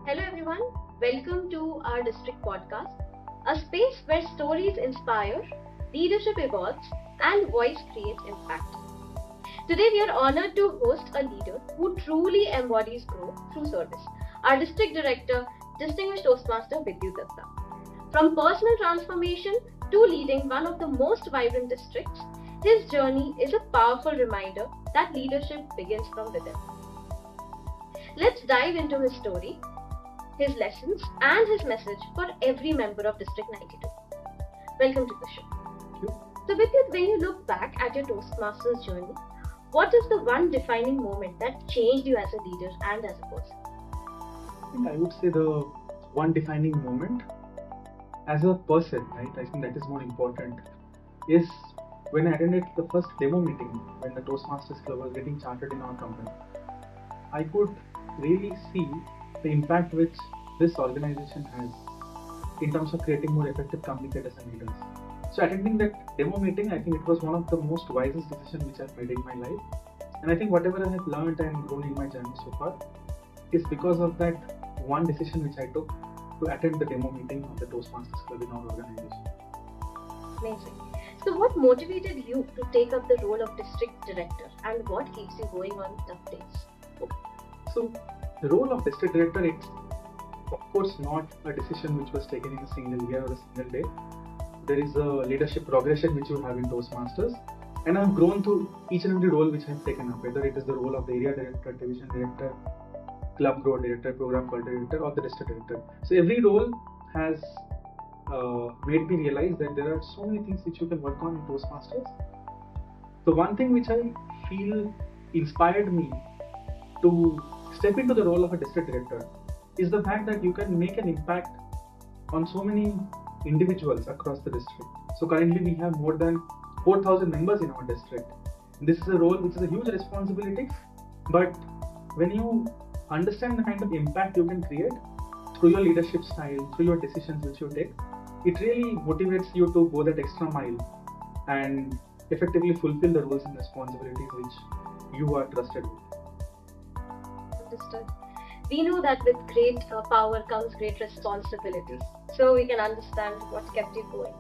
Hello everyone, welcome to our district podcast, a space where stories inspire, leadership evolves, and voice creates impact. Today we are honored to host a leader who truly embodies growth through service, our district director, distinguished Toastmaster 𝗵𝗠𝗪𝗓. From personal transformation to leading one of the most vibrant districts, his journey is a powerful reminder that leadership begins from within. Let's dive into his story, his lessons and his message for every member of District 92. Welcome to the show. Thank you. So Vidyut, when you look back at your Toastmasters journey, what is the one defining moment that changed you as a leader and as a person? I would say the one defining moment as a person, right? I think that is more important, is when I attended the first demo meeting when the Toastmasters Club was getting chartered in our company. I could really see the impact which this organization has in terms of creating more effective communicators and leaders. So attending that demo meeting, I think it was one of the most wisest decisions which I've made in my life. And I think whatever I have learned and grown in my journey so far is because of that one decision which I took to attend the demo meeting of the Toastmasters Club in our organization. Amazing. So what motivated you to take up the role of district director and what keeps you going on tough days? Okay. So the role of district director, it's of course not a decision which was taken in a single year or a single day. There is a leadership progression which you have in Toastmasters, and I've grown through each and every role which I've taken up, whether it is the role of the area director, division director, club growth director, program coordinator, or the district director. So every role has made me realize that there are so many things which you can work on in Toastmasters. The one thing which I feel inspired me to step into the role of a district director is the fact that you can make an impact on so many individuals across the district. So currently we have more than 4,000 members in our district. This is a role which is a huge responsibility, but when you understand the kind of impact you can create through your leadership style, through your decisions which you take, it really motivates you to go that extra mile and effectively fulfill the roles and responsibilities which you are trusted with. Understood. We know that with great power comes great responsibility. So we can understand what's kept you going.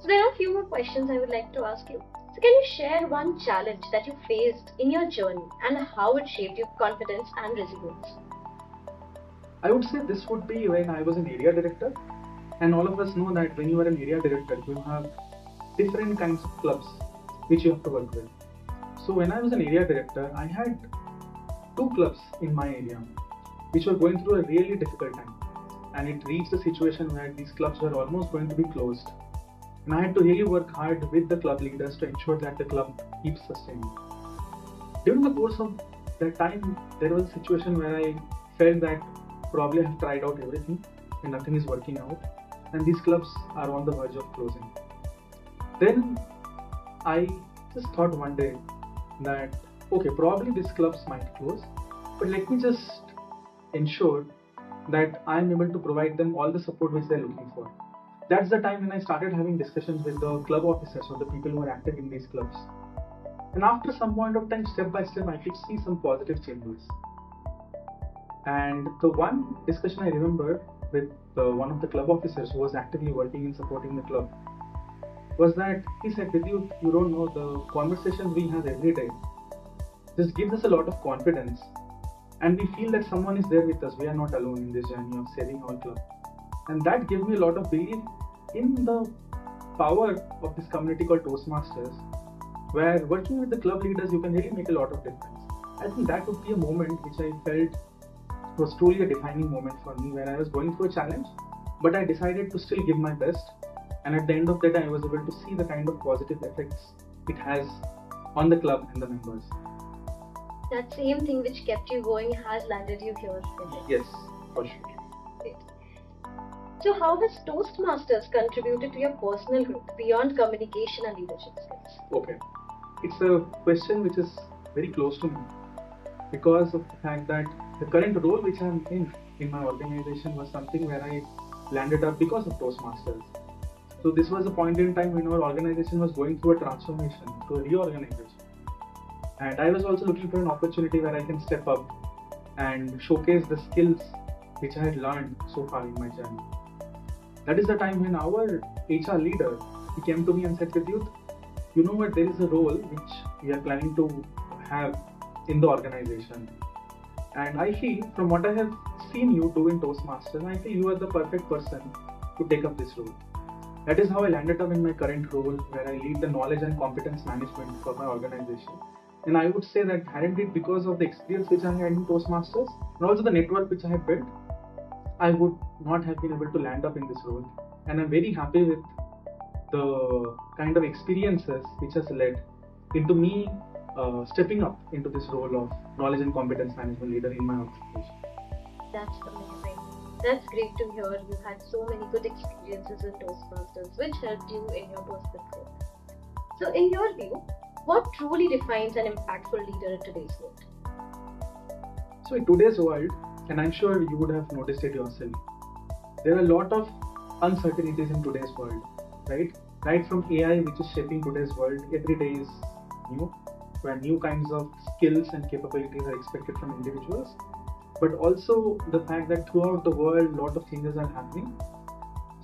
So there are a few more questions I would like to ask you. So can you share one challenge that you faced in your journey and how it shaped your confidence and resilience? I would say this would be when I was an area director, and all of us know that when you are an area director, you have different kinds of clubs which you have to work with. So when I was an area director, I had 2 clubs in my area which were going through a really difficult time, and it reached a situation where these clubs were almost going to be closed, and I had to really work hard with the club leaders to ensure that the club keeps sustaining. During the course of that time, there was a situation where I felt that probably I have tried out everything and nothing is working out, and these clubs are on the verge of closing. Then I just thought one day that okay, probably these clubs might close, but let me just ensure that I am able to provide them all the support which they are looking for. That's the time when I started having discussions with the club officers or the people who are active in these clubs. And after some point of time, step by step, I could see some positive changes. And the one discussion I remember with one of the club officers who was actively working in supporting the club was that he said, "Vidyut, you don't know, the conversations we have every day just gives us a lot of confidence, and we feel that someone is there with us. We are not alone in this journey of saving our club." And that gave me a lot of belief in the power of this community called Toastmasters, where working with the club leaders you can really make a lot of difference. I think that would be a moment which I felt was truly a defining moment for me, where I was going through a challenge, but I decided to still give my best, and at the end of the day I was able to see the kind of positive effects it has on the club and the members. That same thing which kept you going has landed you here today. Yes, for sure. Great. So how has Toastmasters contributed to your personal growth beyond communication and leadership skills? Okay, it's a question which is very close to me because of the fact that the current role which I am in my organization was something where I landed up because of Toastmasters. So this was a point in time when our organization was going through a transformation, through a reorganization. And I was also looking for an opportunity where I can step up and showcase the skills which I had learned so far in my journey. That is the time when our HR leader, he came to me and said, "Vidyut, you know what, there is a role which we are planning to have in the organization. And I feel, from what I have seen you do in Toastmasters, I feel you are the perfect person to take up this role." That is how I landed up in my current role, where I lead the knowledge and competence management for my organization. And I would say that hadn't it because of the experience which I had in Toastmasters and also the network which I had built, I would not have been able to land up in this role. And I'm very happy with the kind of experiences which has led into me stepping up into this role of knowledge and competence management leader in my organization. That's amazing. That's great to hear. You had so many good experiences in Toastmasters, which helped you in your personal growth. So, in your view, what truly defines an impactful leader in today's world? So, in today's world, and I'm sure you would have noticed it yourself, there are a lot of uncertainties in today's world, right? Right from AI, which is shaping today's world, every day is new, where new kinds of skills and capabilities are expected from individuals, but also the fact that throughout the world, a lot of changes are happening.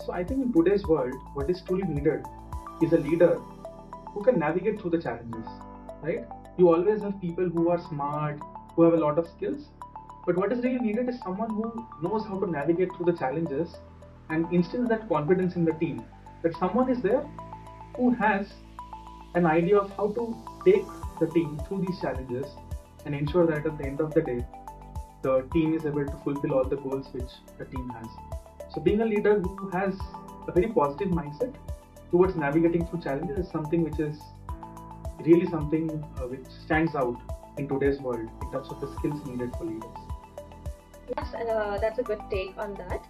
So I think in today's world, what is truly needed is a leader who can navigate through the challenges, right? You always have people who are smart, who have a lot of skills, but what is really needed is someone who knows how to navigate through the challenges and instills that confidence in the team, that someone is there who has an idea of how to take the team through these challenges and ensure that at the end of the day, the team is able to fulfill all the goals which the team has. So being a leader who has a very positive mindset towards navigating through challenges is something which is really something which stands out in today's world in terms of the skills needed for leaders. Yes, that's a good take on that.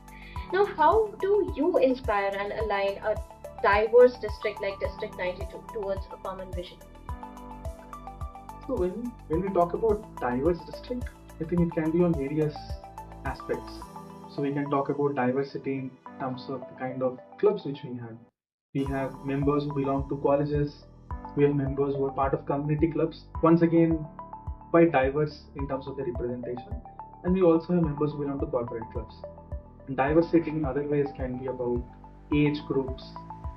Now, how do you inspire and align a diverse district like District 92 towards a common vision? So when we talk about diverse district, I think it can be on various aspects. So we can talk about diversity in terms of the kind of clubs which we have. We have members who belong to colleges, we have members who are part of community clubs, once again quite diverse in terms of their representation, and we also have members who belong to corporate clubs. And diversity in other ways can be about age groups,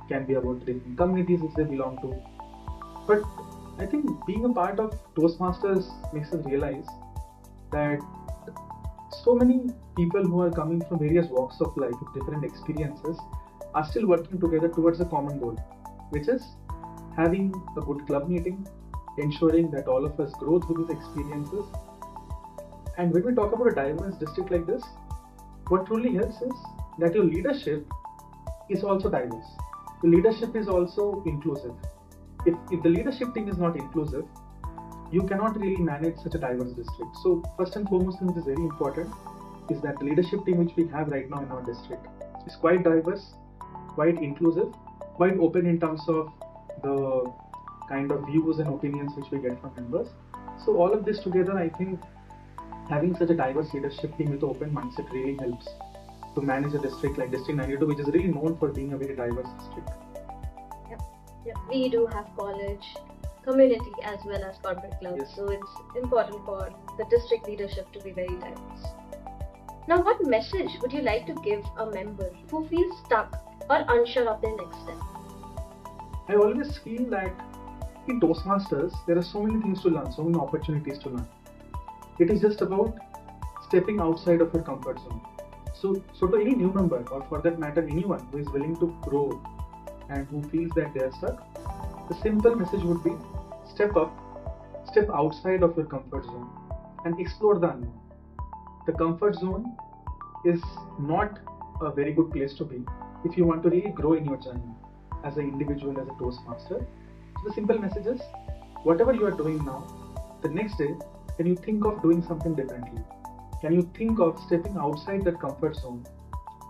can be about different communities which they belong to. But I think being a part of Toastmasters makes us realize that so many people who are coming from various walks of life with different experiences are still working together towards a common goal, which is having a good club meeting, ensuring that all of us grow through these experiences. And when we talk about a diverse district like this, what truly helps is that your leadership is also diverse. The leadership is also inclusive. If the leadership team is not inclusive, you cannot really manage such a diverse district. So first and foremost, which is very important, is that the leadership team which we have right now in our district is quite diverse, quite inclusive, quite open in terms of the kind of views and opinions which we get from members. So all of this together, I think having such a diverse leadership team with an open mindset really helps to manage a district like District 92, which is really known for being a very diverse district. Yep. We do have college, community as well as corporate clubs, Yes. so it's important for the district leadership to be very diverse. Now, what message would you like to give a member who feels stuck or unsure of their next step? I always feel that in Toastmasters, there are so many things to learn, so many opportunities to learn. It is just about stepping outside of your comfort zone. So to any new member, or for that matter, anyone who is willing to grow and who feels that they are stuck, the simple message would be step up, step outside of your comfort zone and explore the unknown. The comfort zone is not a very good place to be if you want to really grow in your journey as an individual, as a Toastmaster. So the simple message is, whatever you are doing now, the next day, can you think of doing something differently? Can you think of stepping outside that comfort zone?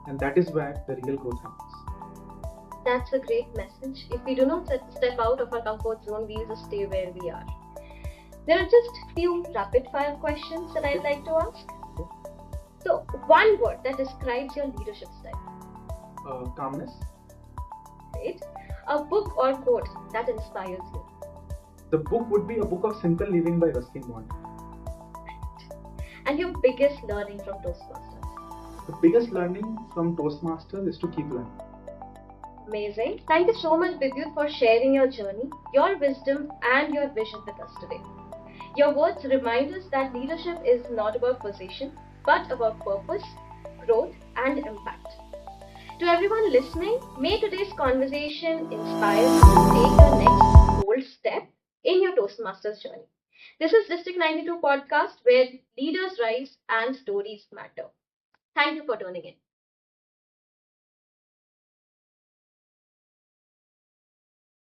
And that is where the real growth happens. That's a great message. If we do not step out of our comfort zone, we'll just stay where we are. There are just few rapid fire questions that I'd like to ask. So, one word that describes your leadership style. Calmness. Right? A book or quote that inspires you. The book would be A Book of Simple Living by 𝗥cie chị𝗺. And your biggest learning from Toastmasters. The biggest learning from Toastmasters is to keep learning. Amazing. Thank you so much, Bidyut, for sharing your journey, your wisdom, and your vision with us today. Your words remind us that leadership is not about position, but about purpose, growth, and impact. To everyone listening, may today's conversation inspire you to take your next bold step in your Toastmasters journey. This is District 92 podcast where leaders rise and stories matter. Thank you for tuning in.